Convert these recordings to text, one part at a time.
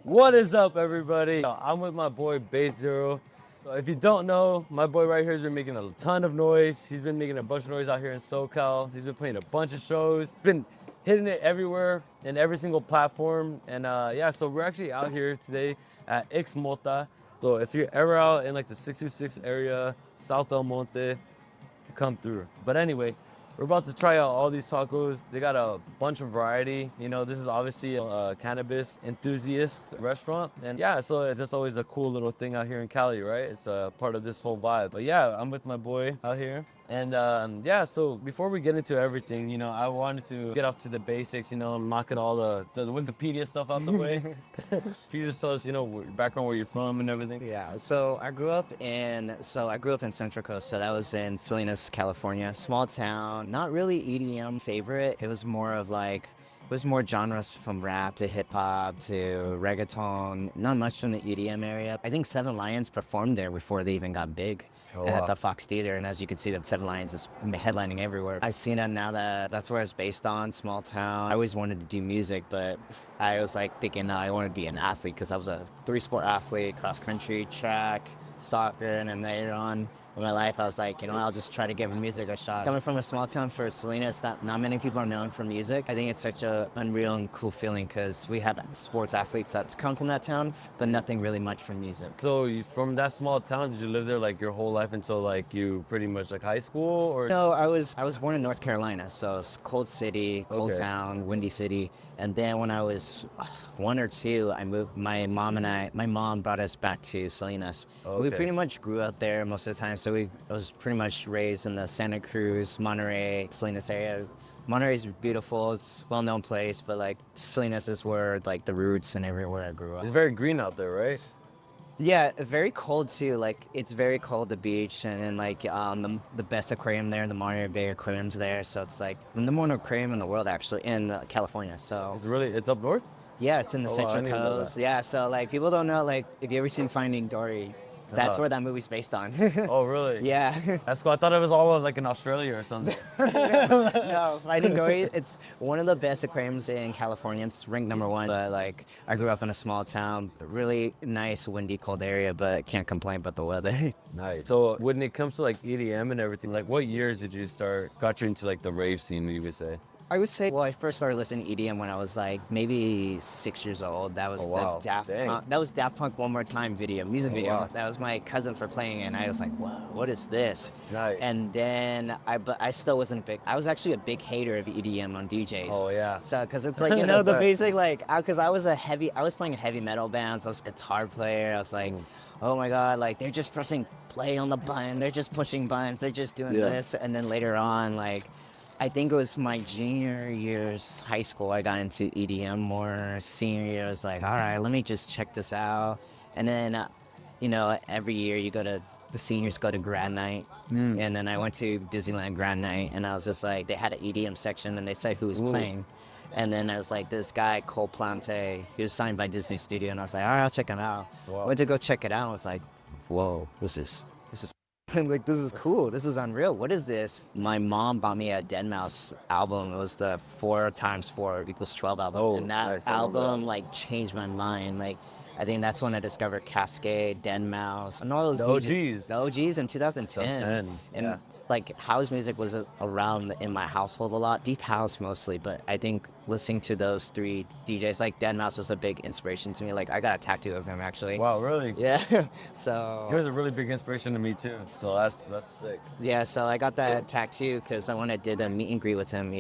What is up, everybody? I'm with my boy BASSZER0. So if you don't know, my boy right here has been making a ton of noise. He's been making a bunch of noise out here in SoCal. He's been playing a bunch of shows. Been hitting it everywhere in every single platform. And yeah, so we're actually out here today at Ixmota. So if you're ever out in like the 626 area, South El Monte, come through. But anyway, we're about to try out all these tacos. They got a bunch of variety. You know, this is obviously a cannabis enthusiast restaurant. And yeah, so that's always a cool little thing out here in Cali, right? It's a part of this whole vibe. But yeah, I'm with my boy out here. And yeah, so before we get into everything, you know, I wanted to get off to the basics, you know, knocking all the Wikipedia stuff out the way. Can you just tell us, you know, your background, where you're from and everything? Yeah, so I grew up in Central Coast, so that was in Salinas, California. Small town, not really EDM favorite. It was more of like, it was more genres from rap to hip hop to reggaeton, not much from the EDM area. I think Seven Lions performed there before they even got big. Oh, At wow. the Fox Theater, and as you can see, the Seven Lions is headlining everywhere. I've seen it now that's where it's based on, small town. I always wanted to do music, but I was like thinking, no, I want to be an athlete because I was a three-sport athlete, cross country, track, soccer, and then later on in my life, I was like, you know, I'll just try to give music a shot. Coming from a small town for Salinas, that not many people are known for music. I think it's such a unreal and cool feeling because we have sports athletes that come from that town, but nothing really much from music. So you, from that small town, did you live there like your whole life until like you pretty much like high school, or? No, I was born in North Carolina, so it's cold city, cold Okay. town, windy city. And then when I was 1 or 2, I moved. My mom brought us back to Salinas. We Okay. pretty much grew up there most of the time. So I was pretty much raised in the Santa Cruz, Monterey, Salinas area. Monterey's beautiful. It's a well-known place, but like Salinas is where like the roots and everywhere I grew up. It's very green out there, right? Yeah, very cold too. Like it's very cold, the beach, and then like the best aquarium there, the Monterey Bay Aquarium's there. So it's like the number one aquarium in the world, actually, in California. So It's up north? yeah, it's in the Oh, wow, I Central didn't know Coast. that. Yeah, so like people don't know, like if you ever seen Finding Dory, that's Uh-huh. where that movie's based on. Oh, really? Yeah. That's cool. I thought it was all like in Australia or something. No, Finding Dory, it's one of the best aquariums in California. It's ranked #1. But like, I grew up in a small town, really nice, windy, cold area, but can't complain about the weather. Nice. So when it comes to like EDM and everything, like what years did you got you into like the rave scene, you would say? I would say, well, I first started listening to EDM when I was like maybe 6 years old. That was Oh, wow. the Daft Dang. Punk. That was Daft Punk One More Time music Oh, video. wow. That was my cousins were playing it, and I was like, whoa, what is this? Nice. And then but I still wasn't big. I was actually a big hater of EDM on DJs. Oh, yeah. So, because it's like, you know, the basic, like, because I was playing in heavy metal bands. I was a guitar player. I was like, oh my God, like, they're just pressing play on the button. They're just pushing buttons. They're just doing Yeah. this. And then later on, like, I think it was my junior year's high school, I got into EDM more. Senior year, I was like, all right, let me just check this out. And then, you know, every year the seniors go to grad night. And then I went to Disneyland grad night, and I was just like, they had an EDM section, and they said who was playing. And then I was like, this guy, Cole Plante, he was signed by Disney Studio, and I was like, all right, I'll check him out. Wow. Went to go check it out, I was like, whoa, this is I'm like, this is cool. This is unreal. What is this? My mom bought me a Deadmau5 album. It was the 4 × 4 = 12 album. Oh, and that nice. I remember album like changed my mind. Like, I think that's when I discovered Cascade, Deadmau5, and all those The DJs. OGs. The OGs in 2010. 2010, And yeah. like house music was around in my household a lot. Deep house mostly, but I think listening to those 3 DJs, like Deadmau5 was a big inspiration to me. Like I got a tattoo of him actually. Wow, really? Yeah. He So was a really big inspiration to me too. So that's sick. yeah, so I got that tattoo because when I did a meet and greet with him,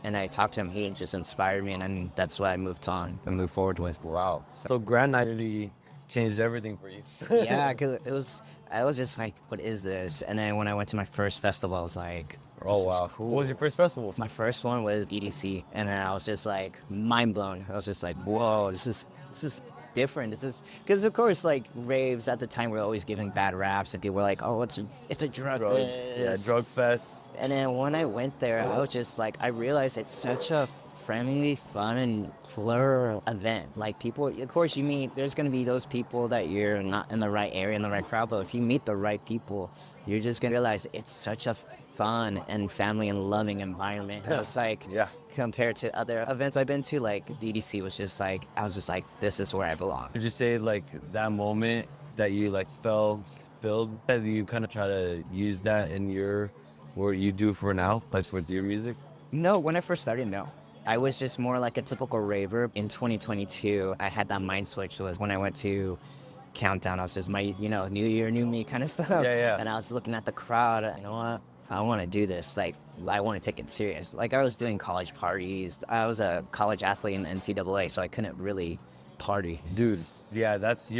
and I talked to him, he just inspired me, and then that's what I moved on and moved forward with. Wow. So Grand Night really changed everything for you. Yeah, because I was just like, what is this? And then when I went to my first festival, I was like, Oh, this is wow. cool. What was your first festival? My first one was EDC, and then I was just like mind blown. I was just like, whoa, this is different. This is because of course like raves at the time were always giving bad raps, and people were like, oh, it's a drug. Yeah, this. drug fest. And then when I went there, I was just like, I realized it's such a friendly, fun, and plural event. Like people, of course, you meet. There's gonna be those people that you're not in the right area, in the right crowd. But if you meet the right people, you're just gonna realize it's such a fun and family and loving environment. It's like, Yeah. compared to other events I've been to, like BDC was just like, I was just like, this is where I belong. Would you say like that moment that you like felt filled, that you kind of try to use that in your, what you do for now, like with your music? No, when I first started, no. I was just more like a typical raver. In 2022, I had that mind switch. Was when I went to Countdown. I was just my, new year, new me kind of stuff. Yeah. And I was looking at the crowd. You know what? I want to do this. Like, I want to take it serious. Like, I was doing college parties. I was a college athlete in NCAA, so I couldn't really party. Dude, yeah, that's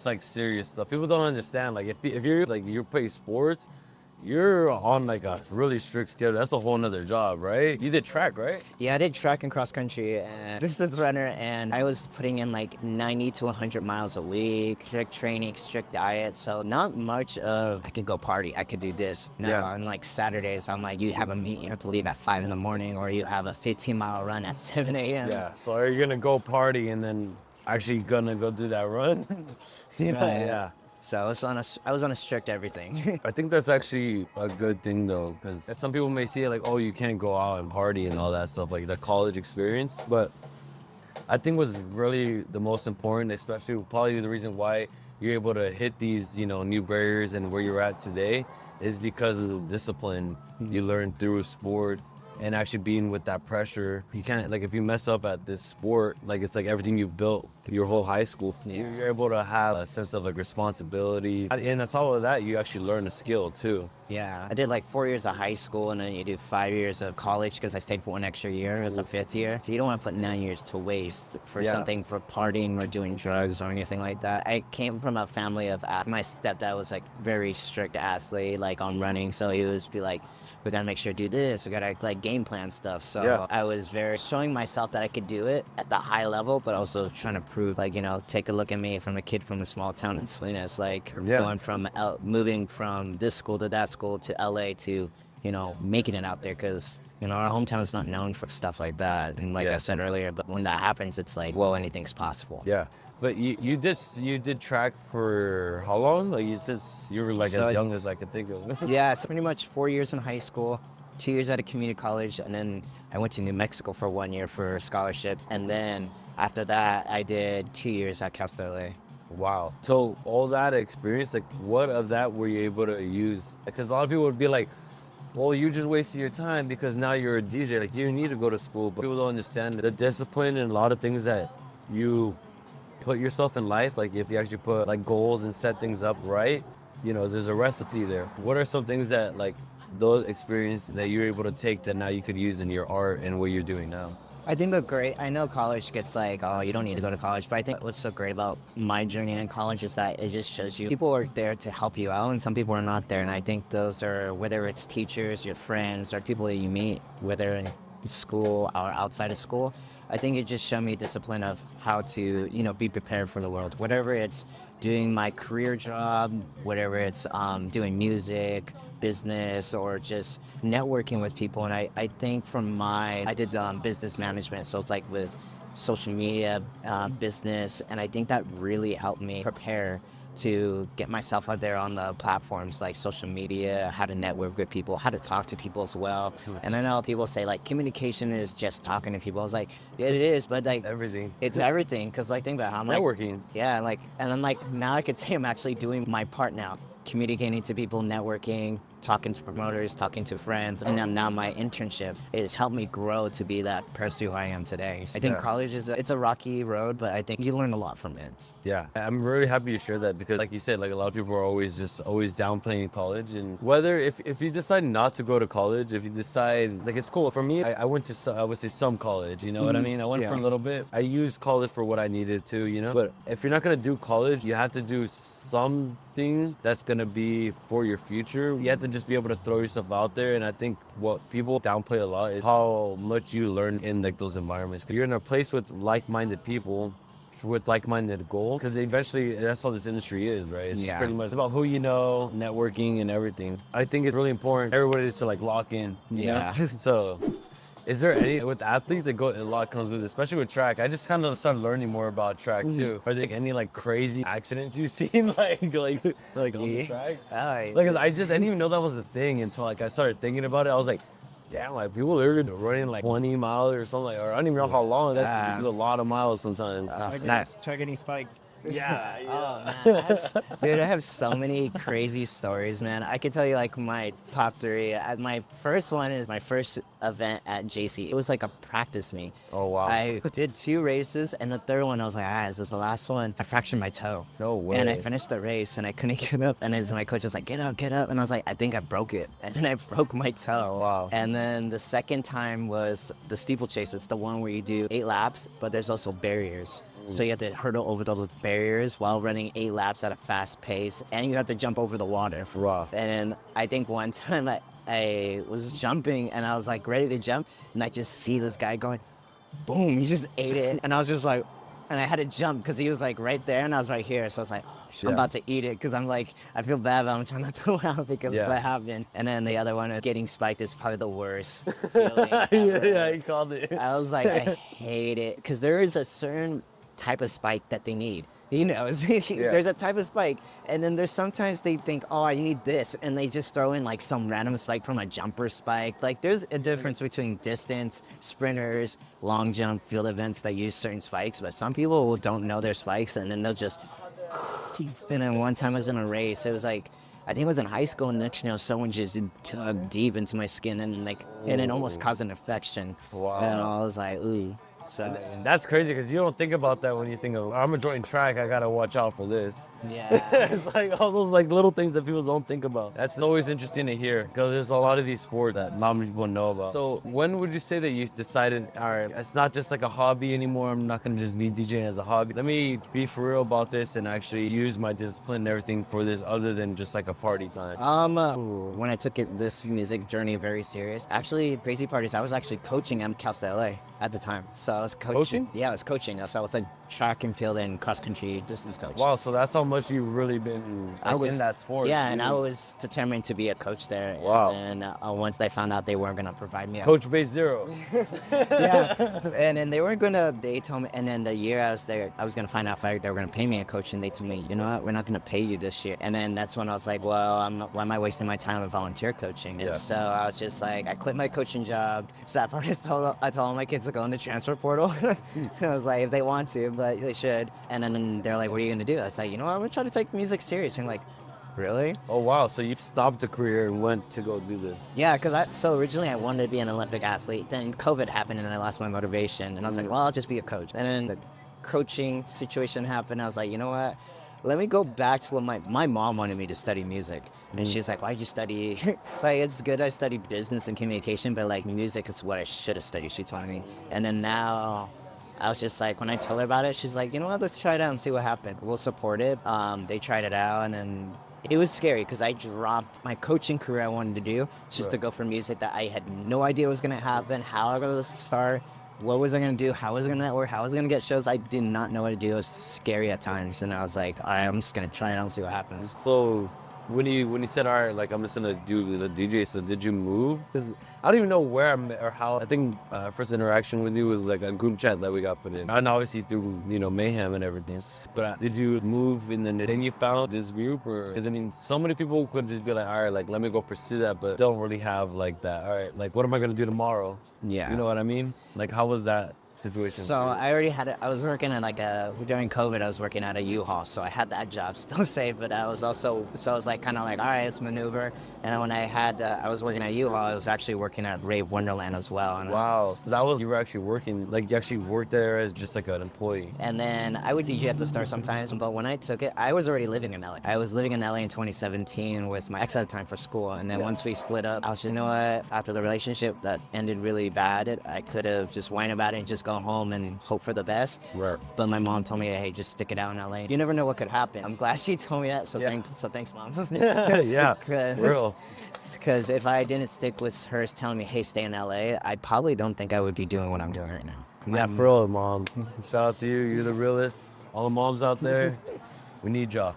like serious stuff. People don't understand. Like if you're like you play sports, you're on like a really strict schedule. That's a whole nother job, right? You did track, right? Yeah, I did track and cross country and distance runner, and I was putting in like 90 to 100 miles a week, strict training, strict diet. So not much of I could go party, I could do this. No, Yeah. on like Saturdays, I'm like, you have a meet, you have to leave at 5 in the morning, or you have a 15-mile run at 7 a.m. Yeah. So are you gonna go party and then actually gonna go do that run? Right. Yeah. So I was on a strict everything. I think that's actually a good thing though, because some people may see it like, oh, you can't go out and party and all that stuff, like the college experience. But I think what's really the most important, especially probably the reason why you're able to hit these, new barriers and where you're at today, is because of the discipline you learn through sports and actually being with that pressure. You can't, like, if you mess up at this sport, like it's like everything you built your whole high school, you're able to have a sense of like responsibility. And on top of that, you actually learn a skill too. Yeah, I did like 4 years of high school, and then you do 5 years of college because I stayed for one extra year as a fifth year. You don't want to put 9 years to waste for something, for partying or doing drugs or anything like that. I came from a family of my stepdad was like very strict athlete, like on running, so he would be like, we gotta make sure to do this, we gotta like game plan stuff. So I was very showing myself that I could do it at the high level, but also trying to prove, like, take a look at me from a kid from a small town in Salinas, like going from moving from this school to that school to LA to, making it out there, because, our hometown is not known for stuff like that. And like I said earlier, but when that happens, it's like, well, anything's possible. Yeah. But you did track for how long? Like you said you were like as young as I could think of. Yeah, it's pretty much 4 years in high school, 2 years at a community college, and then I went to New Mexico for 1 year for a scholarship. And then after that, I did 2 years at Cal State LA. Wow. So all that experience, like what of that were you able to use? Because a lot of people would be like, well, you just wasted your time because now you're a DJ. Like you need to go to school, but people don't understand the discipline and a lot of things that you put yourself in life. Like if you actually put like goals and set things up right, there's a recipe there. What are some things that like those experiences that you're able to take that now you could use in your art and what you're doing now? I think I know college gets like, oh, you don't need to go to college, but I think what's so great about my journey in college is that it just shows you people are there to help you out, and some people are not there. And I think those are, whether it's teachers, your friends, or people that you meet, whether in school or outside of school, I think it just showed me discipline of how to, be prepared for the world. Whatever it's doing my career job, whatever it's doing music, business, or just networking with people. And I think I did business management, so it's like with social media, business, and I think that really helped me prepare to get myself out there on the platforms like social media, how to network with people, how to talk to people as well. And I know people say like communication is just talking to people. I was like, yeah, it is, but like Everything. it's everything. Cause like think about how I'm Networking. and I'm like, now I could say I'm actually doing my part now, communicating to people, networking, talking to promoters, talking to friends. And then now my internship has helped me grow to be that person who I am today. I think college it's a rocky road, but I think you learn a lot from it. Yeah, I'm really happy you shared that because like you said, like a lot of people are always downplaying college. And whether if you decide not to go to college, if you decide, like it's cool. For me, I went to, I would say some college, you know what I mean? I went for a little bit. I used college for what I needed to, but if you're not gonna do college, you have to do something that's gonna be for your future. You have to just be able to throw yourself out there. And I think what people downplay a lot is how much you learn in like those environments. You're in a place with like-minded people with like-minded goals, because eventually that's all this industry is, right? It's just pretty much about who you know, networking and everything. I think it's really important everybody to like lock in, you know? So Is there any with athletes that go a lot comes with it, especially with track? I just kind of started learning more about track too. Are there any like crazy accidents you've seen like on the track? Like 'cause I didn't even know that was a thing until like I started thinking about it. I was like, damn, like people literally running like 20 miles or something, like, or I don't even know how long. That's a lot of miles sometimes. Track getting spiked. Yeah, Oh man, dude, I have so many crazy stories, man. I could tell you like my top three. My first one is my first event at JC. It was like a practice meet. Oh wow. I did 2 races, and the third one I was like, this is the last one. I fractured my toe. No way. And I finished the race, and I couldn't get up. And then my coach was like, get up, and I was like, I think I broke it, and then I broke my toe. Wow. And then the second time was the steeplechase. It's the one where you do 8 laps, but there's also barriers. So you have to hurdle over those barriers while running 8 laps at a fast pace, and you have to jump over the water. Rough. And I think one time I was jumping, and I was like ready to jump, and I just see this guy going, boom, he just ate it. And I was just like, and I had to jump because he was like right there, and I was right here. So I was like, I'm about to eat it because I'm like, I feel bad, but I'm trying not to laugh because of what happened. And then the other one, getting spiked is probably the worst feeling ever. Yeah, he called it. I was like, I hate it because there is a certain type of spike that they need. You know, there's a type of spike, and then there's sometimes they think, oh, I need this, and they just throw in like some random spike from a jumper spike. Like there's a difference between distance, sprinters, long jump, field events that use certain spikes, but some people don't know their spikes, and then they'll just, and then one time I was in a race, it was like, I think it was in high school, and next, someone just dug deep into my skin, and it almost caused an infection. Wow. And I was like, ooh. So And that's crazy because you don't think about that when you think of, I'm a joint track, I gotta watch out for this. yeah. It's like all those like little things that people don't think about. That's always interesting to hear because there's a lot of these sports that not many people know about. So when would you say that you decided, all right, it's not just like a hobby anymore. I'm not gonna just be DJing as a hobby. Let me be for real about this and actually use my discipline and everything for this other than just like a party time. When I took this music journey very serious, actually, crazy part is I was actually coaching Cal State LA at the time. So I was coaching? Yeah, I was coaching. So I was like track and field and cross country distance coach. Wow, so that's how much you've really been in that sport. Yeah, and I was determined to be a coach there. Wow. And once they found out they weren't going to provide me Coach BASSZER0. yeah. And then they told me, and then the year I was there, I was going to find out if they were going to pay me a coach, and they told me, you know what, we're not going to pay you this year. And then that's when I was like, well, why am I wasting my time with volunteer coaching? And so I was just like, I quit my coaching job. So that part I told all my kids to go in the transfer portal. I was like, if they want to, but they should. And then they're like, what are you going to do? I was like, you know what, I'm going to try to take music serious. And like, really? Oh wow, so you stopped a career and went to go do this. Yeah, because so originally I wanted to be an Olympic athlete. Then COVID happened and I lost my motivation. And I was like, well, I'll just be a coach. And then the coaching situation happened. I was like, you know what? Let me go back to what my mom wanted me to study music. And she's like, why did you study? Like, it's good I studied business and communication, but like music is what I should have studied, she told me. And then now I was just like, when I told her about it, she's like, you know what, let's try it out and see what happened. We'll support it. They tried it out, and then it was scary because I dropped my coaching career I wanted to do just to go for music that I had no idea was going to happen, how I was going to start, what was I going to do, how was I going to network, how was I going to get shows. I did not know what to do. It was scary at times, and I was like, all right, I'm just going to try it out and see what happens. So when you said, all right, like I'm just gonna do the DJ, so did you move? Because I don't even know where I met or how. I think first interaction with you was like a group chat that we got put in, and obviously through Mayhem and everything. But did you move and then you found this group, or? Because I mean, so many people could just be like, all right, like let me go pursue that, but don't really have like that. All right, like what am I gonna do tomorrow? Yeah. You know what I mean? Like how was that situation? So I already had I was working at during COVID, I was working at a U-Haul, so I had that job still safe, but I was also, so I was like kind of like, all right, let's maneuver. And when I was working at U-Haul, I was actually working at Rave Wonderland as well. And wow, so that was, you were actually working, like you actually worked there as just like an employee. And then I would DJ at the store sometimes, but when I took it, I was already living in LA. I was living in LA in 2017 with my ex at the time for school, and then once we split up, I was just, you know what, after the relationship that ended really bad, I could have just whined about it and just go home and hope for the best. Right. But my mom told me, hey, just stick it out in LA. You never know what could happen. I'm glad she told me that, so thanks, Mom. Yeah, real. Because if I didn't stick with hers telling me, hey, stay in LA, I probably don't think I would be doing what I'm doing right now. Yeah, for real, Mom. Shout out to you. You're the realest. All the moms out there. We need y'all.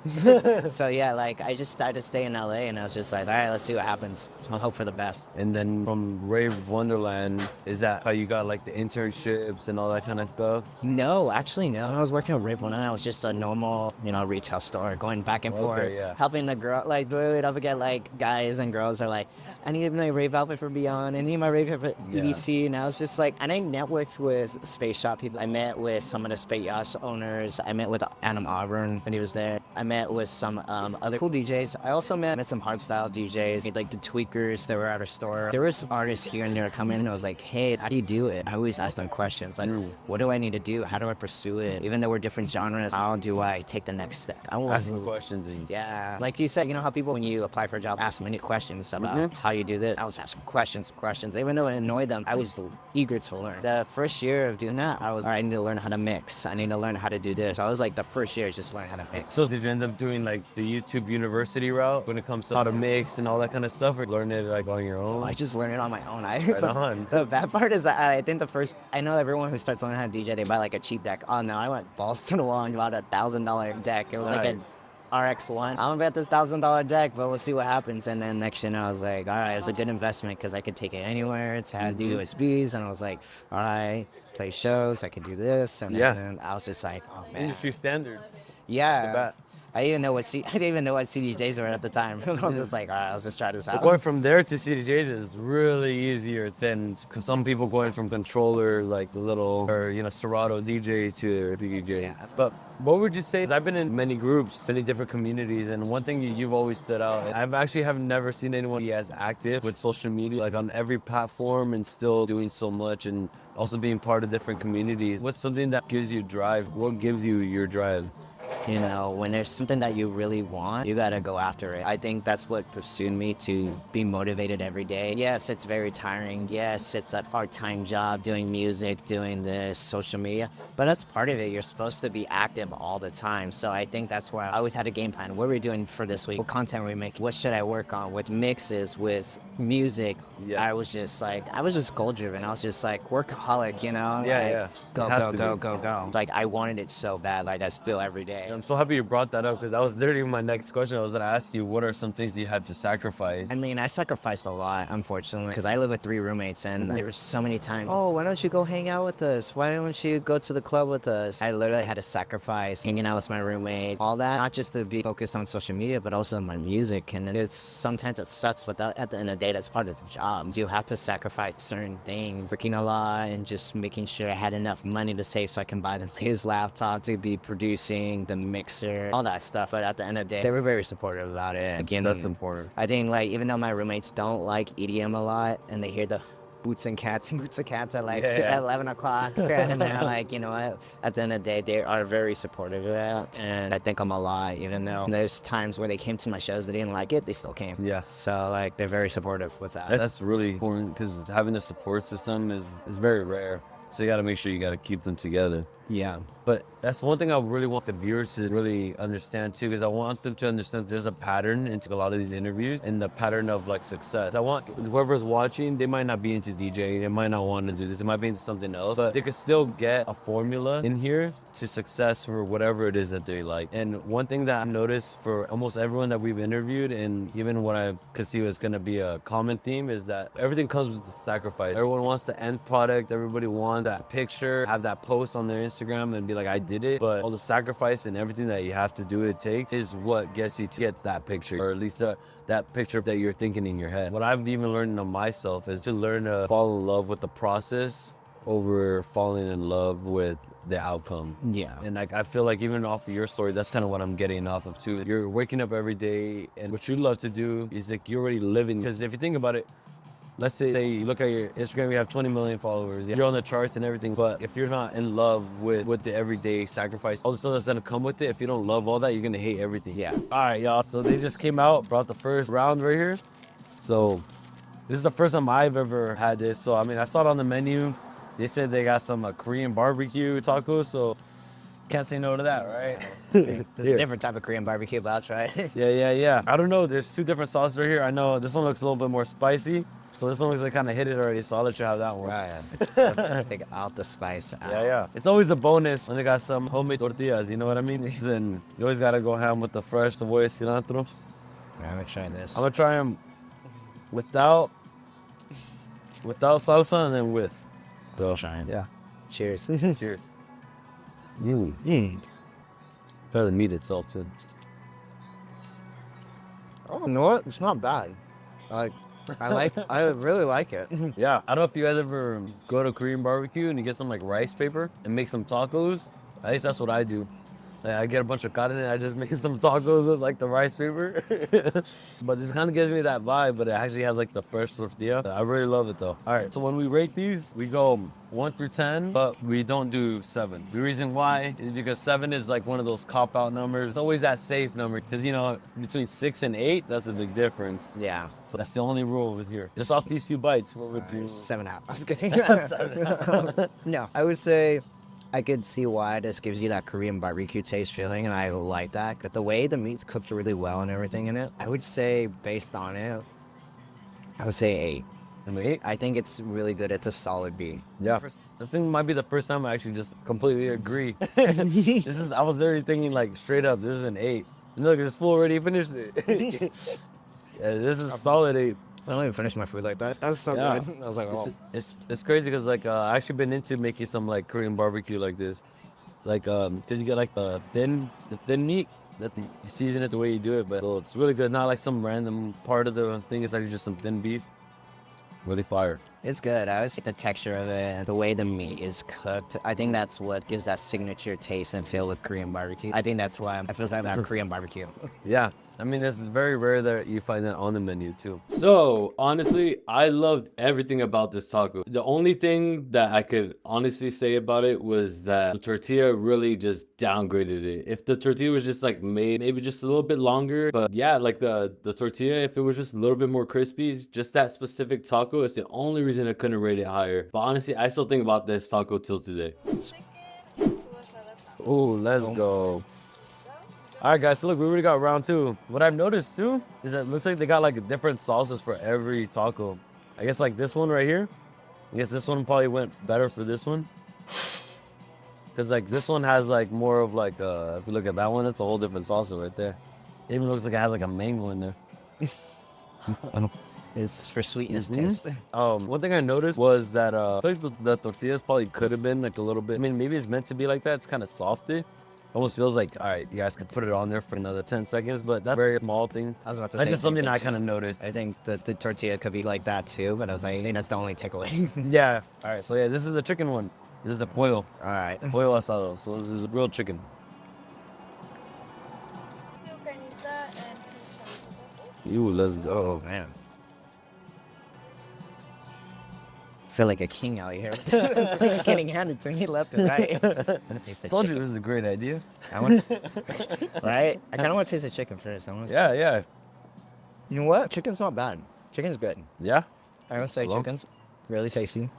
So yeah, like I just started to stay in LA, and I was just like, all right, let's see what happens. I'll hope for the best. And then from Rave Wonderland, is that how you got like the internships and all that kind of stuff? No, actually, no. When I was working at Rave One, I was just a normal, retail store, going back and forth, yeah. helping the girl. Like, literally, don't forget, like, guys and girls are like, I need my rave outfit for Beyond. I need my rave outfit for EDC. And I was just like, and I networked with Space Shop people. I met with some of the Space Yacht owners. I met with Adam Auburn when he was there. I met with some other cool DJs. I also met some hardstyle DJs, like the Tweakers that were at our store. There was artists here and there coming in, and I was like, hey, how do you do it? I always ask them questions like, what do I need to do? How do I pursue it? Even though we're different genres, how do I take the next step? I want Asking questions. yeah, like you said, you know how people, when you apply for a job, ask many questions about how you do this. I was asking questions. Even though it annoyed them, I was eager to learn. The first year of doing that, I was, all right, I need to learn how to mix. I need to learn how to do this. So I was like, the first year is just learn how to mix. So did you end up doing like the YouTube University route when it comes to how to mix and all that kind of stuff, or learn it like on your own? I just learned it on my own. Right on. The bad part is that I think I know everyone who starts learning how to DJ, they buy like a cheap deck. Oh no, I went balls to the wall and bought a $1,000 deck. It was like an RX1. I'm gonna bet this $1,000 deck, but we'll see what happens. And then next year, I was like, all right, it's a good investment because I could take it anywhere. It's had to do USBs, and I was like, all right, play shows. I could do this, and then I was just like, oh man, Industry standard. yeah. I didn't even know what CDJs were at the time. I was just like, all right, let's just try this out. Going from there to CDJs is really easier than some people going from controller, like the little, or Serato DJ to CDJ. Yeah. But what would you say? I've been in many groups, many different communities, and one thing you've always stood out. I've actually have never seen anyone be as active with social media, like on every platform, and still doing so much, and also being part of different communities. What's something that gives you drive? What gives you your drive? When there's something that you really want, you gotta go after it. I think that's what pursued me to be motivated every day. Yes, it's very tiring. Yes, it's a part-time job doing music, doing this, social media, but that's part of it. You're supposed to be active all the time. So I think that's why I always had a game plan. What are we doing for this week? What content are we making? What should I work on with mixes, with music? Yeah. I was just goal-driven. I was just like workaholic, Yeah. Go. Like I wanted it so bad, like that's still every day. I'm so happy you brought that up because that was literally my next question. I was going to ask you, what are some things you had to sacrifice? I mean, I sacrificed a lot, unfortunately, because I live with 3 roommates, and there were so many times, oh, why don't you go hang out with us? Why don't you go to the club with us? I literally had to sacrifice hanging out with my roommate, all that, not just to be focused on social media, but also on my music. And sometimes it sucks, but at the end of the day, that's part of the job. You have to sacrifice certain things, working a lot and just making sure I had enough money to save so I can buy the latest laptop to be producing the mixer, all that stuff. But at the end of the day, they were very supportive about it. Again, That's important. I think, like, even though my roommates don't like EDM a lot and they hear the boots and cats at like at 11 o'clock, and they're like, you know what, at the end of the day, they are very supportive of that. And I think I'm a lot, even though there's times where they came to my shows, they didn't like it, they still came. Yeah. So like, they're very supportive with that. That's really important because having a support system is very rare. So you got to make sure you got to keep them together. Yeah. But that's one thing I really want the viewers to really understand too, because I want them to understand there's a pattern into a lot of these interviews and the pattern of like success. I want whoever's watching, they might not be into DJing, they might not want to do this, they might be into something else, but they could still get a formula in here to success for whatever it is that they like. And one thing that I noticed for almost everyone that we've interviewed, and even what I could see was going to be a common theme, is that everything comes with a sacrifice. Everyone wants the end product, everybody wants that picture, have that post on their Instagram and be like, I did it, but all the sacrifice and everything that you have to do it takes is what gets you to get that picture, or at least that picture that you're thinking in your head. What I've even learned on myself is to learn to fall in love with the process over falling in love with the outcome. Yeah. And like, I feel like even off of your story, that's kind of what I'm getting off of too. You're waking up every day, and what you love to do is like you're already living. Because if you think about it, let's say you look at your Instagram, you have 20 million followers. You're on the charts and everything, but if you're not in love with the everyday sacrifice, all the stuff that's gonna come with it, if you don't love all that, you're gonna hate everything. Yeah. All right, y'all. So they just came out, brought the first round right here. So this is the first time I've ever had this. So I mean, I saw it on the menu. They said they got some Korean barbecue tacos, so can't say no to that, right? There's a different type of Korean barbecue Bouts, right? Yeah. I don't know. There's 2 different sauces right here. I know this one looks a little bit more spicy. So this one looks like kind of hit it already, so I'll let you have that one. Right. Take out the spice out. Yeah. It's always a bonus when they got some homemade tortillas, you know what I mean? Then you always gotta go ham with the fresh, the boy cilantro. I'm gonna try this. I'm gonna try them without salsa and then with. So, Trying. yeah. Cheers. Cheers. Better than meat itself, too. Oh, you know what? It's not bad. I really like it. Yeah. I don't know if you guys ever go to Korean barbecue and you get some like rice paper and make some tacos. At least that's what I do. Like, I get a bunch of cotton and I just make some tacos with like the rice paper. But this kind of gives me that vibe, but it actually has like the fresh tortilla. I really love it though. All right, so when we rate these, we go 1 through 10, but we don't do 7. The reason why is because 7 is like one of those cop-out numbers. It's always that safe number because, you know, between 6 and 8, that's a big difference. Yeah. So that's the only rule with here. Just off these few bites, what would you? 7.5. I was kidding. No, I would say I could see why this gives you that Korean barbecue taste feeling, and I like that. But the way the meat's cooked really well and everything in it, I would say, based on it, I would say 8. An 8? I think it's really good. It's a solid B. Yeah. I think it might be the first time I actually just completely agree. I was already thinking like straight up, this is an 8. And look, this fool already finished it. Yeah, this is a solid 8. I don't even finish my food like that. That was so Yeah. good. I was like, oh. It's crazy because like I actually been into making some like Korean barbecue like this, like because you get like the thin meat that you season it the way you do it, but so it's really good. Not like some random part of the thing. It's actually just some thin beef. Really fire. It's good. I always like the texture of it, the way the meat is cooked. I think that's what gives that signature taste and feel with Korean barbecue. I think that's why I feel like that Korean barbecue. Yeah, I mean, it's very rare that you find that on the menu too. So honestly, I loved everything about this taco. The only thing that I could honestly say about it was that the tortilla really just downgraded it. If the tortilla was just like made maybe just a little bit longer, but yeah, like the tortilla, if it was just a little bit more crispy, just that specific taco is the only reason I couldn't rate it higher. But honestly, I still think about this taco till today. Oh, let's go. All right, guys, so look, we already got round 2. What I've noticed too is that it looks like they got like different sauces for every taco. I guess like this one right here, I guess this one probably went better for this one. Cause like this one has like more of like, if you look at that one, it's a whole different salsa right there. It even looks like it has like a mango in there. It's for sweetness taste. One thing I noticed was that I feel like the tortillas probably could have been like a little bit, I mean, maybe it's meant to be like that. It's kind of softy. Almost feels like, all right, you guys could put it on there for another 10 seconds, but that's a very small thing. I was about to That's say just something I that's- kind of noticed. I think that the tortilla could be like that too, but I was like, I think that's the only takeaway. Yeah. All right, so yeah, this is the chicken one. This is the pollo. All right. Pollo asado. So this is real chicken. 2 carnita and 2 chorizo tacos. Ooh, let's go. Oh man. Feel like a king out here. Getting handed to me left and right. Taste the Told you chicken. this is a great idea. I want right? I kind of want to taste the chicken first. I want to Yeah. You know what? Chicken's not bad. Chicken's good. Yeah. I would say Hello? chicken's really tasty.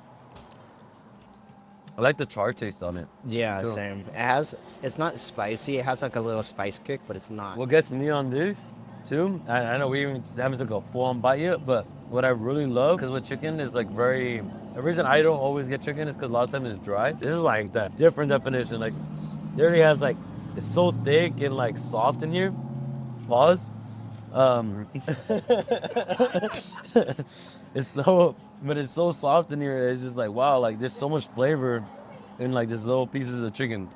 I like the char taste on it. Yeah, Cool. same. It's not spicy. It has like a little spice kick, but it's not. What gets me on this, too, I know we even haven't took a full-on bite yet, but what I really love, because with chicken is like very, the reason I don't always get chicken is because a lot of times it's dry. This is like that different definition. Like, it already has like, it's so thick and like soft in here. Pause. It's so soft in here. It's just like, wow, like there's so much flavor in like these little pieces of chicken.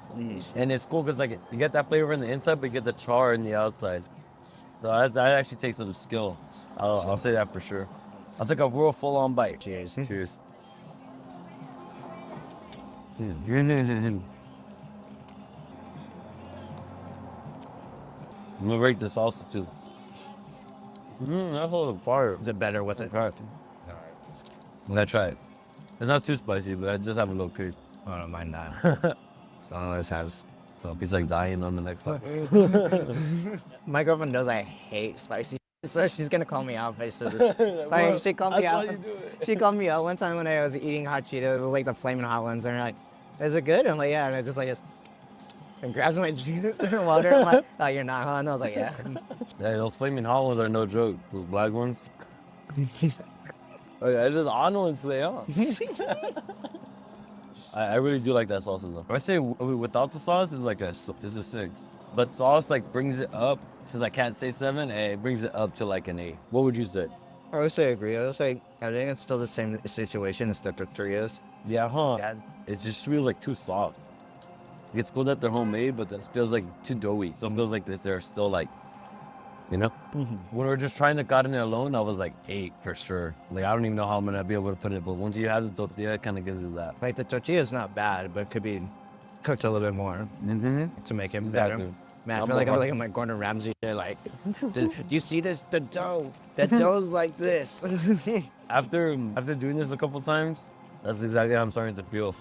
And it's cool because like you get that flavor in the inside, but you get the char in the outside. So that actually takes some skill. I'll say that for sure. I'll take a real full-on bite. Cheers. Cheers. I'm gonna rate this also too. That's a little fire. Is it better with it? Alright. I'm gonna try it. It's not too spicy, but I just have a little kick. I don't mind that. So this has, so he's like dying on the next one. My girlfriend knows I hate spicy, so she's gonna call me out if I say this. Like, she called me out. She called me out one time when I was eating hot Cheetos. It was like the flaming hot ones, and they're like, "Is it good?" I'm like, "Yeah." And I just like and grabs my juice and water. I'm like, "Oh, you're not, huh?" And I was like, "Yeah." Yeah, those flaming hot ones are no joke. Those black ones. I just ano and slay on. I really do like that sauce though. If I say without the sauce, it's like it's a 6. But sauce like brings it up. Since I can't say 7, it brings it up to like an 8. What would you say? I would say agree. I would say I think it's still the same situation as the tortillas. Yeah, huh? Yeah, it just feels like too soft. It's cool that they're homemade, but that feels like too doughy. So it feels like they're still like, you know? When we were just trying the carne alone, I was like 8 for sure. Like, I don't even know how I'm gonna be able to put it, but once you have the tortilla, it kind of gives you that. Like the tortilla is not bad, but it could be cooked a little bit more to make it better. Exactly. Man, I feel like I'm like in my Gordon Ramsay shit. Like, do you see this? The dough. The dough's like this. After doing this a couple times, that's exactly how I'm starting to feel.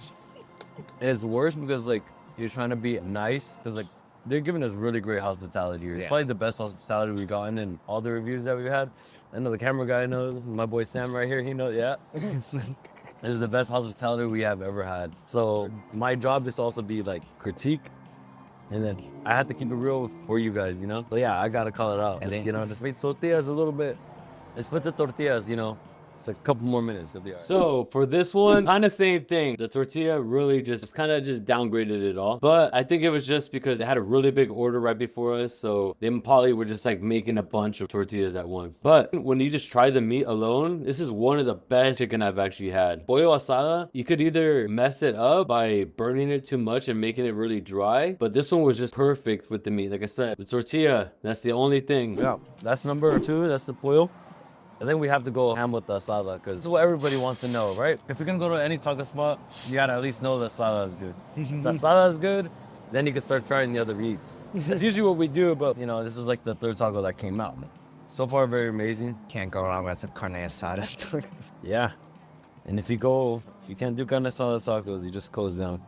And it's worse because like you're trying to be nice because like they're giving us really great hospitality here. It's probably the best hospitality we've gotten in all the reviews that we've had. I know the camera guy knows. My boy Sam right here, he knows. Yeah, this is the best hospitality we have ever had. So my job is to also be like critique. And then I have to keep it real for you guys, you know? So yeah, I gotta call it out. Just, you know, just make tortillas a little bit. Let's put the tortillas, you know, it's a couple more minutes. It'll be all right. So for this one, kind of same thing. The tortilla really just kind of just downgraded it all. But I think it was just because they had a really big order right before us. So they probably were just like making a bunch of tortillas at once. But when you just try the meat alone, this is one of the best chicken I've actually had. Pollo asada, you could either mess it up by burning it too much and making it really dry. But this one was just perfect with the meat. Like I said, the tortilla, that's the only thing. Yeah, that's number 2. That's the pollo. I think we have to go ham with the asada because it's what everybody wants to know, right? If you're gonna go to any taco spot, you gotta at least know the asada is good. If the asada is good, then you can start trying the other meats. That's usually what we do, but you know, this was like the 3rd taco that came out. So far, very amazing. Can't go wrong with the carne asada. Yeah. And if you can't do carne asada tacos, you just close down.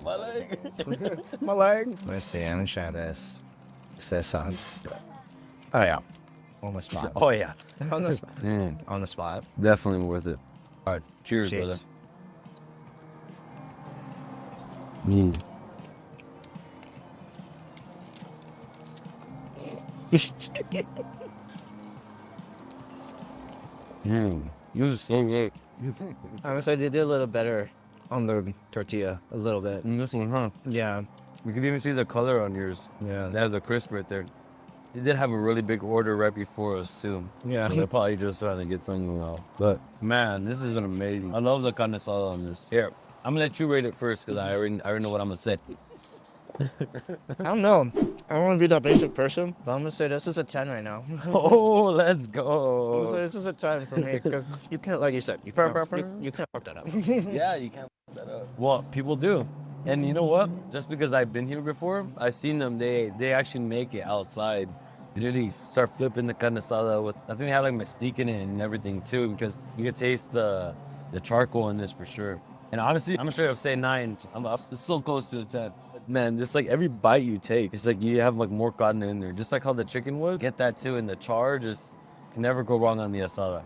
My leg. My leg. Let's see. I'm gonna try this. It's this on. Oh yeah. On the spot. Oh yeah. On the spot. Mm, On the spot. definitely worth it. All right, cheers, brother. Mm. You so good. Honestly, they did a little better on the tortilla, a little bit. And this one, huh? Yeah. You can even see the color on yours. Yeah. They have the crisp right there. They did have a really big order right before us too. Yeah. So they're probably just trying to get something out. But man, this is amazing. I love the carne asada on this. Here, I'm gonna let you rate it first because I already know what I'm gonna say. I don't know. I don't want to be that basic person, but I'm gonna say this is a 10 right now. Oh, let's I'm go. gonna say this is a 10 for me because you can't, like you said, you can't fuck that up. Yeah, you can't put that up. Well, people do. And you know what? Just because I've been here before, I've seen them, they actually make it outside. They really start flipping the carne asada with, I think they have like mestique in it and everything too, because you can taste the charcoal in this for sure. And honestly, I'm straight up say 9. It's so close to a 10. Man, just like every bite you take, it's like you have like more carne in there. Just like how the chicken was. Get that too, and the char just can never go wrong on the asada.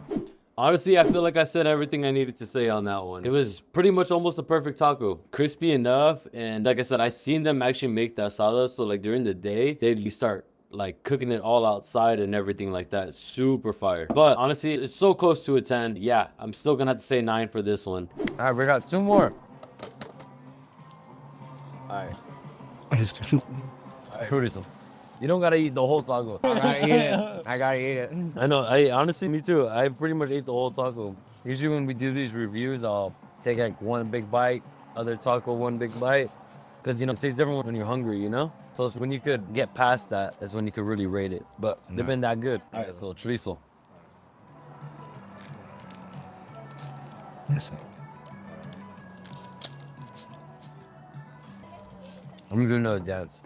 Honestly, I feel like I said everything I needed to say on that one. It was pretty much almost a perfect taco. Crispy enough, and like I said, I seen them actually make the asada, so like during the day, they'd start like cooking it all outside and everything like that. Super fire. But honestly, it's so close to a 10. Yeah, I'm still gonna have to say 9 for this one. All right, we got 2 more. All right. Chorizo. You don't gotta eat the whole taco. I gotta eat it. I gotta eat it. I know. I honestly, me too. I pretty much ate the whole taco. Usually when we do these reviews, I'll take like 1 big bite, other taco 1 big bite, because you know it tastes different when you're hungry. You know. So it's when you could get past that, is when you could really rate it. But they've been that good. All right, so chorizo. Yes. I'm gonna do another dance.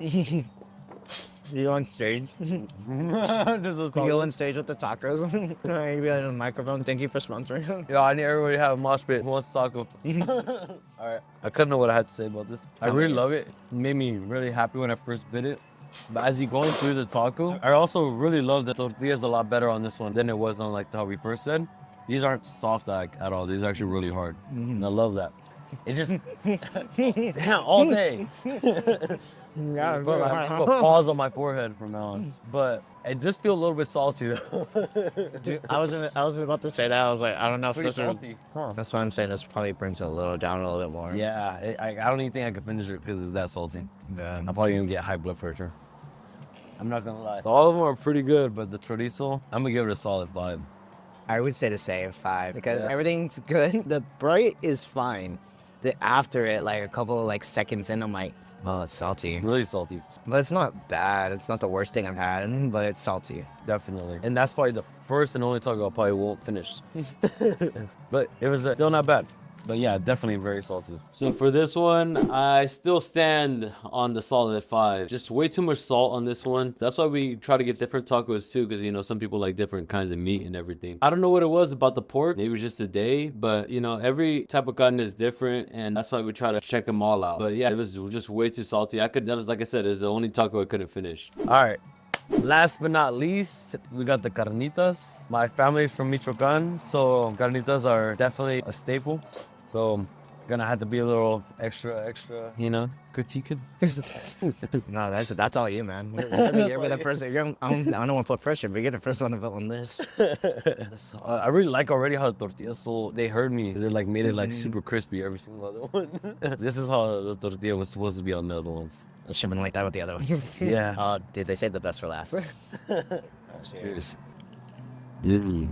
You on stage? You go on stage with the tacos. You be on the microphone. Thank you for sponsoring. Yeah, I need everybody to have a mosh pit. Who wants taco? All right. I couldn't know what I had to say about this. I really love it. It made me really happy when I first bit it. But as you're going through the taco, I also really love that the tortilla is a lot better on this one than it was on like how we first said. These aren't soft at all. These are actually really hard. And I love that. It just, damn, all day. Yeah, Put paws on my forehead from now on. But it just feels a little bit salty though. Dude, I was about to say that. I was like, I don't know if Pretty this salty. is. That's why I'm saying this probably brings it a little down a little bit more. Yeah, I don't even think I could finish it because it's that salty. Yeah. I'm probably gonna get high blood pressure. I'm not gonna lie. All of them are pretty good, but the chorizo, I'm gonna give it a solid 5. I would say the same 5 because everything's good. The bright is fine. The after it, like a couple like seconds in, I'm like, oh, it's salty. Really salty. But it's not bad. It's not the worst thing I've had, but it's salty. Definitely. And that's probably the first and only taco I probably won't finish. But it was still not bad. But yeah, definitely very salty. So for this one, I still stand on the solid 5. Just way too much salt on this one. That's why we try to get different tacos too, because you know, some people like different kinds of meat and everything. I don't know what it was about the pork. Maybe it was just the day, but you know, every type of carne is different, and that's why we try to check them all out. But yeah, it was just way too salty. That was, like I said, it was the only taco I couldn't finish. All right. Last but not least, we got the carnitas. My family's from Michoacan, so carnitas are definitely a staple. So gonna have to be a little extra, you know, critiquing. No, that's all you, man. You're the first. I don't want to put pressure, but you're the first one to vote on this. So, I really like already how the tortillas, so they heard me. They're like made it like super crispy, every single other one. This is how the tortilla was supposed to be on the other ones. It should have been like that with the other ones. Yeah. Oh, dude, they saved the best for last. Cheers. You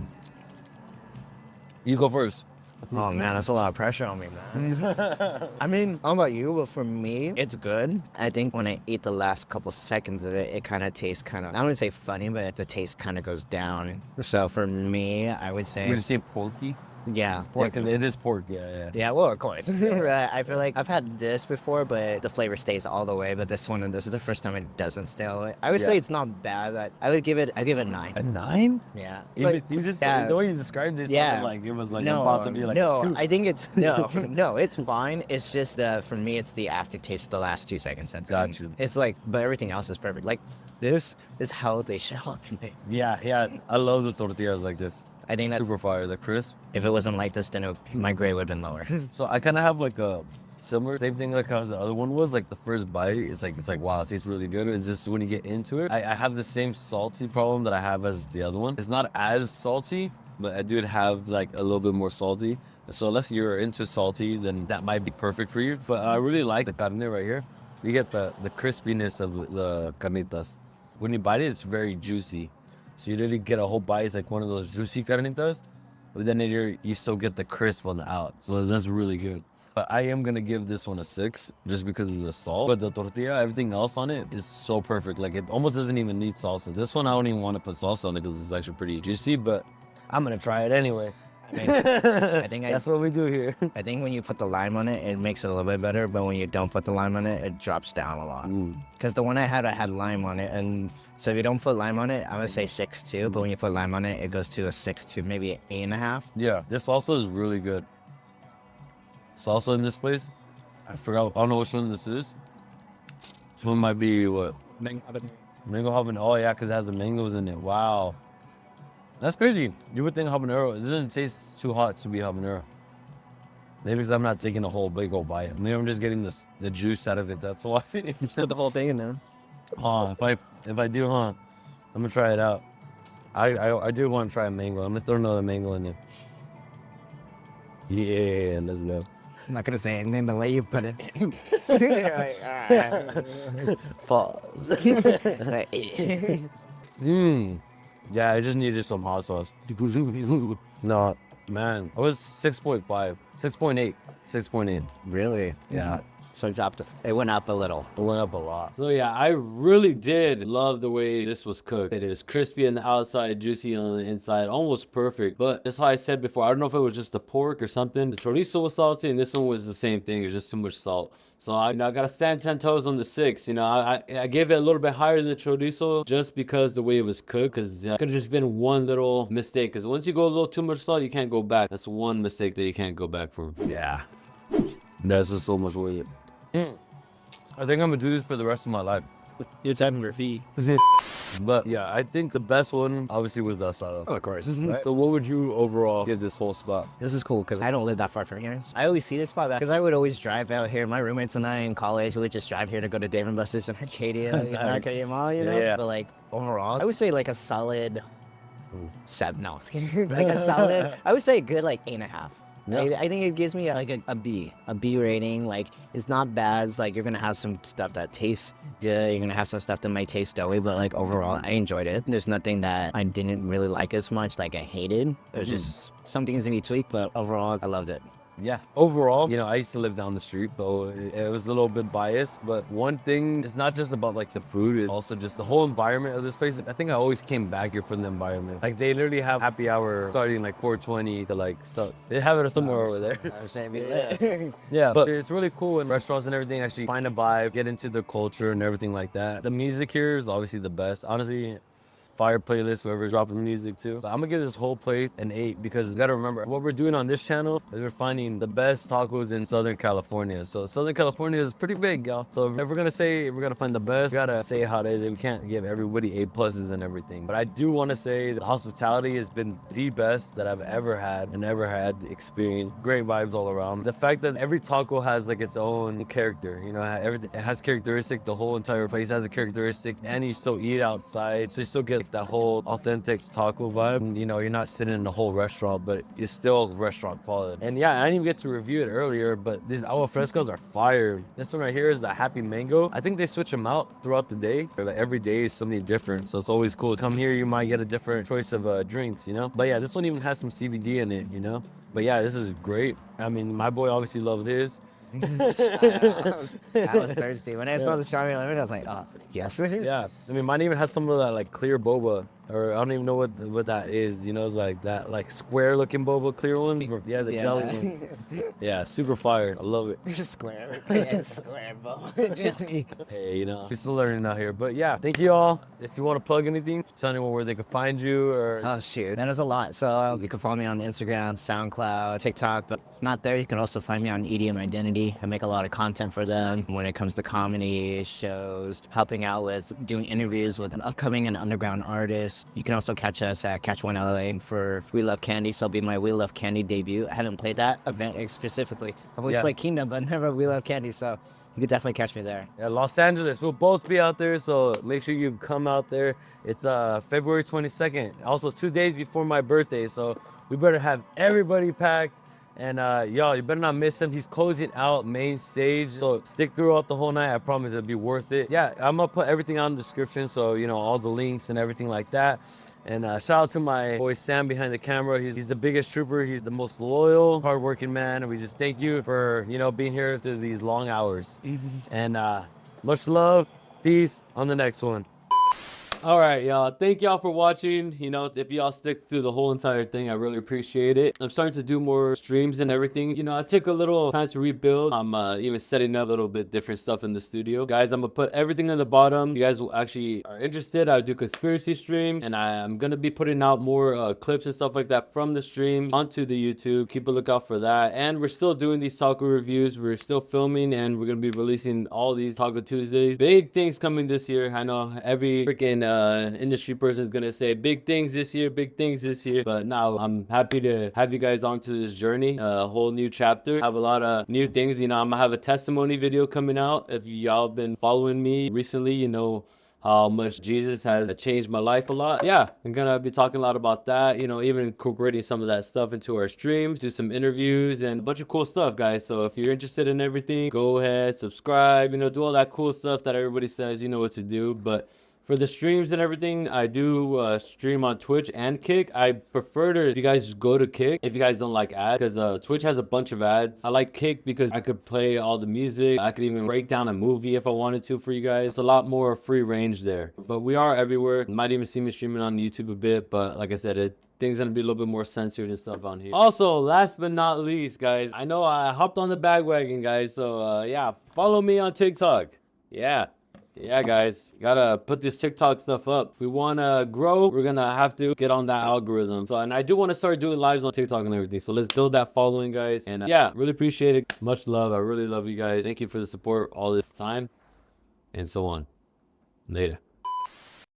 go first. Oh man, that's a lot of pressure on me, man. I mean, I don't know about you, but for me, it's good. I think when I eat the last couple seconds of it, it kind of tastes I don't want to say funny, but the taste kind of goes down. So for me, I would say. Would you say porky? Yeah, Pork. Yeah, it is pork. Yeah. Yeah, well, of course. Right. I feel like I've had this before, but the flavor stays all the way. But this is the first time it doesn't stay all the way. I would say it's not bad. But I'd give it 9. A 9? Yeah. Even, you just the way you described it, sounded like it was like about to be like no. a 2. I think it's no. It's fine. It's just for me, it's the aftertaste, the last 2 seconds. Got you. It's like, but everything else is perfect. Like this is how they show up in it. Yeah. I love the tortillas like this. I think that's super fire, the crisp. If it wasn't like this, then my grade would have been lower. So I kind of have like a similar, same thing like how the other one was. Like the first bite, it's like wow, it tastes really good. And just when you get into it, I have the same salty problem that I have as the other one. It's not as salty, but I do have like a little bit more salty. So unless you're into salty, then that might be perfect for you. But I really like the carne right here. You get the crispiness of the carnitas. When you bite it, it's very juicy. So you literally get a whole bite. It's like one of those juicy carnitas, but then you still get the crisp on the out. So that's really good. But I am gonna give this one a 6 just because of the salt. But the tortilla, everything else on it is so perfect. Like it almost doesn't even need salsa. This one I don't even want to put salsa on it because it's actually pretty juicy. But I'm gonna try it anyway. I think that's what we do here. I think when you put the lime on it, it makes it a little bit better. But when you don't put the lime on it, it drops down a lot. Because the one I had lime on it, and so if you don't put lime on it, I would say 6 too. But when you put lime on it, it goes to a 6 to maybe an 8.5. Yeah, this salsa is really good. Salsa in this place, I forgot. I don't know which one this is. This one might be what? Mango habanero. Oh yeah, because it has the mangoes in it. Wow. That's crazy. You would think habanero, it doesn't taste too hot to be habanero. Maybe because I'm not taking a whole big old bite. Maybe I'm just getting the juice out of it. That's why. Put the whole thing in there. If I do, I'm gonna try it out. I do want to try a mango. I'm gonna throw another mango in there. Yeah, let's go. I'm not gonna say anything the way you put it. Pause. Yeah, I just needed some hot sauce. No, man. I was 6.5, 6.8, 6.8. Really? Yeah. So it went up a little. It went up a lot. So yeah, I really did love the way this was cooked. It is crispy on the outside, juicy on the inside, almost perfect. But just how I said before, I don't know if it was just the pork or something. The chorizo was salty, and this one was the same thing. It was just too much salt. So I gotta stand 10 toes on the 6. You know, I gave it a little bit higher than the chorizo just because the way it was cooked. Because it could have just been one little mistake. Because once you go a little too much salt, you can't go back. That's one mistake that you can't go back from. Yeah, that's just so much worth it. I think I'm gonna do this for the rest of my life. You're typing graffiti. But yeah, I think the best one obviously was the ASADA. Of course. Right? So what would you overall give this whole spot? This is cool because I don't live that far from here. I always see this spot because I would always drive out here. My roommates and I in college would just drive here to go to Dave & Buster's in Arcadia, Arcadia Mall, you know? Yeah. But like overall, I would say like a solid 7. No, it's kidding. Like a solid, I would say a good like 8.5. Yeah. I think it gives me like a B rating. Like it's not bad. It's like you're gonna have some stuff that tastes good. You're gonna have some stuff that might taste doughy, but like overall, I enjoyed it. There's nothing that I didn't really like as much. Like I hated. There's just some things to be tweaked, but overall, I loved it. Yeah, overall, you know, I used to live down the street, so it was a little bit biased. But one thing, it's not just about like the food, it's also just the whole environment of this place. I think I always came back here for the environment. Like they literally have happy hour starting like 4:20 to like, so they have it somewhere over there. I was saying, Yeah, but it's really cool when restaurants and everything actually find a vibe, get into the culture and everything like that. The music here is obviously the best. Honestly, fire playlist, whoever's dropping music too. But I'm gonna give this whole place an 8 because you gotta remember what we're doing on this channel is we're finding the best tacos in Southern California. So Southern California is pretty big, y'all. So if we're gonna say we're gonna find the best, we gotta say how it is. We can't give everybody A+ and everything. But I do wanna say the hospitality has been the best that I've ever had experience. Great vibes all around. The fact that every taco has like its own character, you know, everything it has characteristic. The whole entire place has a characteristic, and you still eat outside, so you still get that whole authentic taco vibe. And, you know, you're not sitting in the whole restaurant, but it's still restaurant quality. And yeah, I didn't even get to review it earlier, but these agua frescos are fire. This one right here is the Happy Mango. I think they switch them out throughout the day. Like every day is something different, so it's always cool. Come here, you might get a different choice of drinks, you know? But yeah, this one even has some CBD in it, you know? But yeah, this is great. I mean, my boy obviously loved his. I was thirsty. When I saw the strawberry lemon, I was like, oh, yes. Yeah, I mean, mine even has some of that like clear boba, or I don't even know what that is. You know, like that like square looking boba, clear one. Yeah, the jelly ones. Yeah, super fire. I love it. Square. Yeah, square boba jelly. Hey, you know, we're still learning out here. But yeah, thank you all. If you want to plug anything, tell anyone where they can find you or. Oh shoot, that is a lot. So you can follow me on Instagram, SoundCloud, TikTok. But if not there, you can also find me on EDM Identity. I make a lot of content for them when it comes to comedy shows, helping out with doing interviews with an upcoming and underground artist. You can also catch us at Catch One LA for We Love Candy. So it'll be my We Love Candy debut. I haven't played that event specifically. I've always played Kingdom, but never We Love Candy. So you could definitely catch me there. Yeah, Los Angeles, we'll both be out there, so make sure you come out there. It's February 22nd, also 2 days before my birthday, so we better have everybody packed. And y'all, you better not miss him. He's closing out main stage, so stick throughout the whole night. I promise it'll be worth it. Yeah, I'm gonna put everything on the description, so you know, all the links and everything like that. And shout out to my boy Sam behind the camera. He's the biggest trooper. He's the most loyal, hardworking man. And we just thank you for, you know, being here through these long hours. And much love, peace on the next one. All right, y'all. Thank y'all for watching. You know, if y'all stick through the whole entire thing, I really appreciate it. I'm starting to do more streams and everything. You know, I took a little time to rebuild. I'm even setting up a little bit different stuff in the studio. Guys, I'm gonna put everything in the bottom. You guys will actually are interested, I do conspiracy stream, and I'm gonna be putting out more clips and stuff like that from the stream onto the YouTube. Keep a lookout for that. And we're still doing these taco reviews. We're still filming, and we're gonna be releasing all these Taco Tuesdays. Big things coming this year. I know every freaking industry person is gonna say big things this year, but now I'm happy to have you guys onto this journey, a whole new chapter. Have a lot of new things. You know, I'm gonna have a testimony video coming out. If y'all been following me recently, you know how much Jesus has changed my life a lot. Yeah, I'm gonna be talking a lot about that, you know, even incorporating some of that stuff into our streams, do some interviews and a bunch of cool stuff, guys. So if you're interested in everything, go ahead, subscribe, you know, do all that cool stuff that everybody says you know what to do. But for the streams and everything, I do stream on Twitch and Kick. I prefer to, if you guys just go to Kick, if you guys don't like ads, because Twitch has a bunch of ads. I like Kick because I could play all the music. I could even break down a movie if I wanted to for you guys. It's a lot more free range there. But we are everywhere. You might even see me streaming on YouTube a bit, but like I said, things gonna be a little bit more censored and stuff on here. Also, last but not least, guys, I know I hopped on the bandwagon, guys, so yeah, follow me on TikTok. Yeah, guys, gotta put this TikTok stuff up. If we wanna grow, we're gonna have to get on that algorithm. So, and I do wanna start doing lives on TikTok and everything. So let's build that following, guys. And yeah, really appreciate it. Much love. I really love you guys. Thank you for the support all this time and so on. Later.